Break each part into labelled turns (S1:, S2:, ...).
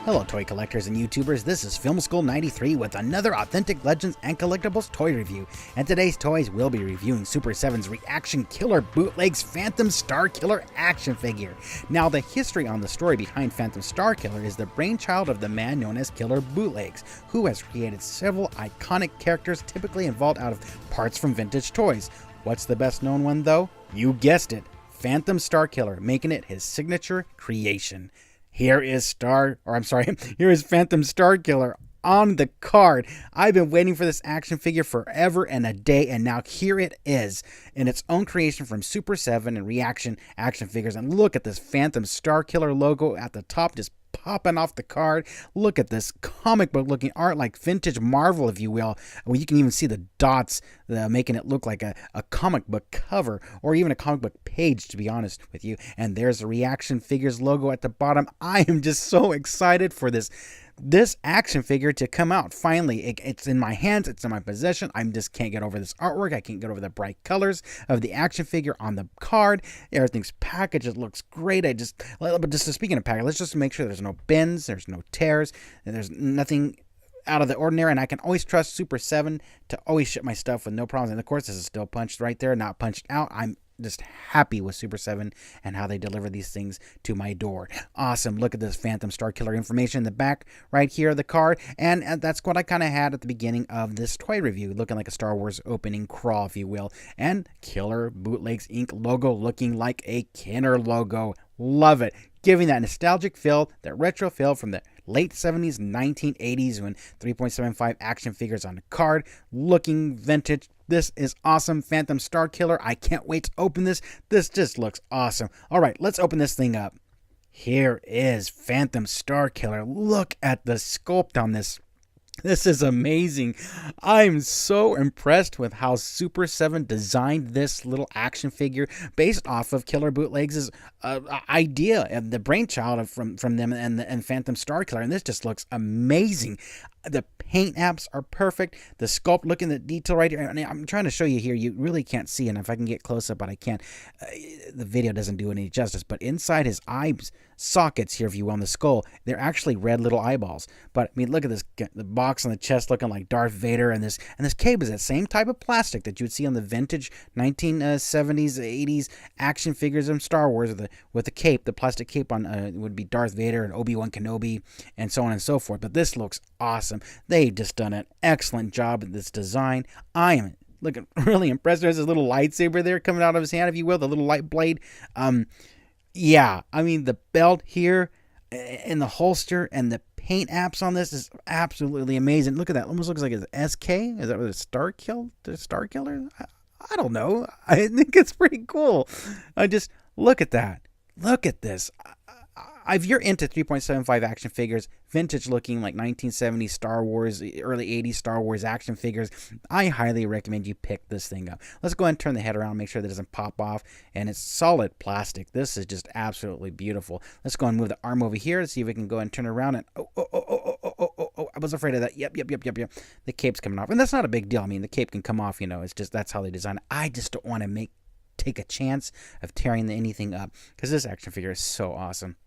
S1: Hello toy collectors and YouTubers, this is Film School 93 with another authentic Legends and Collectibles toy review. And today's toys will be reviewing Super 7's Reaction Killer Bootlegs Phantom Starkiller action figure. Now the history on the story behind Phantom Starkiller is the brainchild of the man known as Killer Bootlegs, who has created several iconic characters typically involved out of parts from vintage toys. What's the best known one though? You guessed it, Phantom Starkiller, making it his signature creation. Here is Phantom Starkiller on the card. I've been waiting for this action figure forever and a day, and now here it is in its own creation from Super 7 and Reaction Action Figures. And look at this Phantom Starkiller logo at the top, just popping off the card. Look at this comic book looking art, like vintage Marvel, if you will. Well, you can even see the dots making it look like a comic book cover or even a comic book page, to be honest with you. And there's the Reaction Figures logo at the bottom. I am just so excited for this action figure to come out. Finally, it's in my hands, it's in my possession. I just can't get over this artwork. I can't get over the bright colors of the action figure on the card. Everything's packaged, it looks great. But just speaking of package, let's just make sure there's no bends, there's no tears, and there's nothing out of the ordinary, and I can always trust Super 7 to always ship my stuff with no problems. And of course, this is still punched right there, not punched out. I'm just happy with Super 7 and how they deliver these things to my door. Awesome. Look at this Phantom Starkiller information in the back right here of the card. And that's what I kind of had at the beginning of this toy review, looking like a Star Wars opening crawl, if you will. And Killer Bootlegs Inc. logo looking like a Kenner logo. Love it. Giving that nostalgic feel, that retro feel from the late 70s, 1980s when 3.75 action figures on the card, looking vintage. This is awesome. Phantom Starkiller. I can't wait to open this. This just looks awesome. All right, let's open this thing up. Here is Phantom Starkiller. Look at the sculpt on this. This is amazing. I'm so impressed with how Super 7 designed this little action figure based off of Killer Bootlegs' idea and the brainchild from them and Phantom Starkiller. And this just looks amazing. The paint apps are perfect. The sculpt, look in the detail right here. And I'm trying to show you here. You really can't see, and if I can get close up, but I can't. The video doesn't do any justice. But inside his eye sockets here, if you will, on the skull, they're actually red little eyeballs. But I mean, look at this, the box on the chest looking like Darth Vader, and this cape is that same type of plastic that you would see on the vintage 1970s, 80s action figures of Star Wars with the cape. The plastic cape on would be Darth Vader and Obi-Wan Kenobi, and so on and so forth. But this looks awesome. They've just done an excellent job at this design. I am looking really impressed. There's this little lightsaber there coming out of his hand, if you will, the little light blade. Yeah, I mean, the belt here and the holster and the paint apps on this is absolutely amazing. Look at that. Almost looks like it's SK. Is that what it's Starkiller? I don't know. I think it's pretty cool. Look at that. Look at this. If you're into 3.75 action figures, vintage looking like 1970s Star Wars, early 80s Star Wars action figures, I highly recommend you pick this thing up. Let's go ahead and turn the head around, make sure that it doesn't pop off, and it's solid plastic. This is just absolutely beautiful. Let's go and move the arm over here to see if we can go and turn it around. And I was afraid of that. Yep. The cape's coming off, and that's not a big deal. I mean, the cape can come off, it's just that's how they design it. I just don't want to take a chance of tearing anything up because this action figure is so awesome.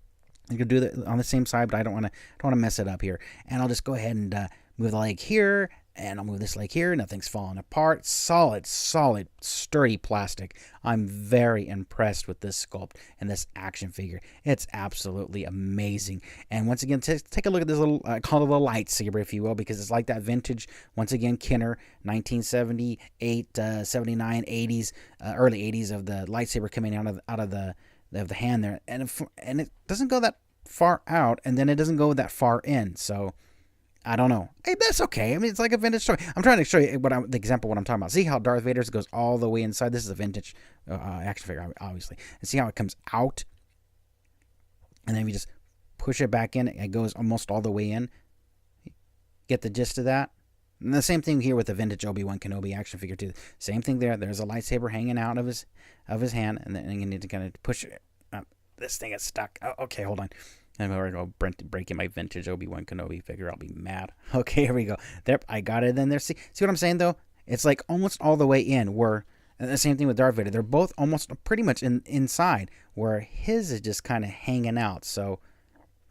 S1: You can do that on the same side, but I don't want to mess it up here. And I'll just go ahead and move the leg here, and I'll move this leg here. Nothing's falling apart. Solid, sturdy plastic. I'm very impressed with this sculpt and this action figure. It's absolutely amazing. And once again, take a look at this little, call it a little lightsaber, if you will, because it's like that vintage, once again, Kenner, 1978, 79, 80s, early 80s of the lightsaber coming out of the hand there, and it doesn't go that far out, and then it doesn't go that far in. So I don't know. Hey, that's okay. I mean, it's like a vintage toy. I'm trying to show you the example of what I'm talking about. See how Darth Vader's goes all the way inside? This is a vintage action figure, obviously. And see how it comes out, and then we just push it back in. It goes almost all the way in. Get the gist of that? And the same thing here with the vintage Obi-Wan Kenobi action figure too. Same thing there. There's a lightsaber hanging out of his hand, and then you need to kind of push it. This thing is stuck. Oh, okay, hold on. I'm going to breaking my vintage Obi-Wan Kenobi figure. I'll be mad. Okay, here we go. There, I got it in there. See what I'm saying though? It's like almost all the way in. Where and the same thing with Darth Vader. They're both almost pretty much inside. Where his is just kind of hanging out. So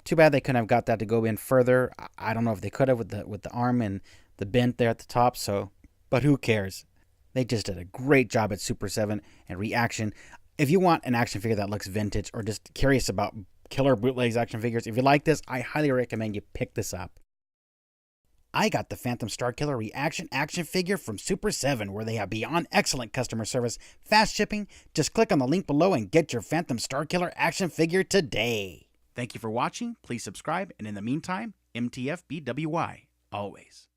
S1: Too bad they couldn't have got that to go in further. I don't know if they could have with the arm and the bent there at the top. So, but who cares? They just did a great job at Super 7 and Reaction. If you want an action figure that looks vintage or just curious about killer bootlegs action figures, if you like this, I highly recommend you pick this up. I got the Phantom Starkiller Reaction action figure from Super 7, where they have beyond excellent customer service, fast shipping. Just click on the link below and get your Phantom Starkiller action figure today. Thank you for watching. Please subscribe, and in the meantime, MTFBWY, always.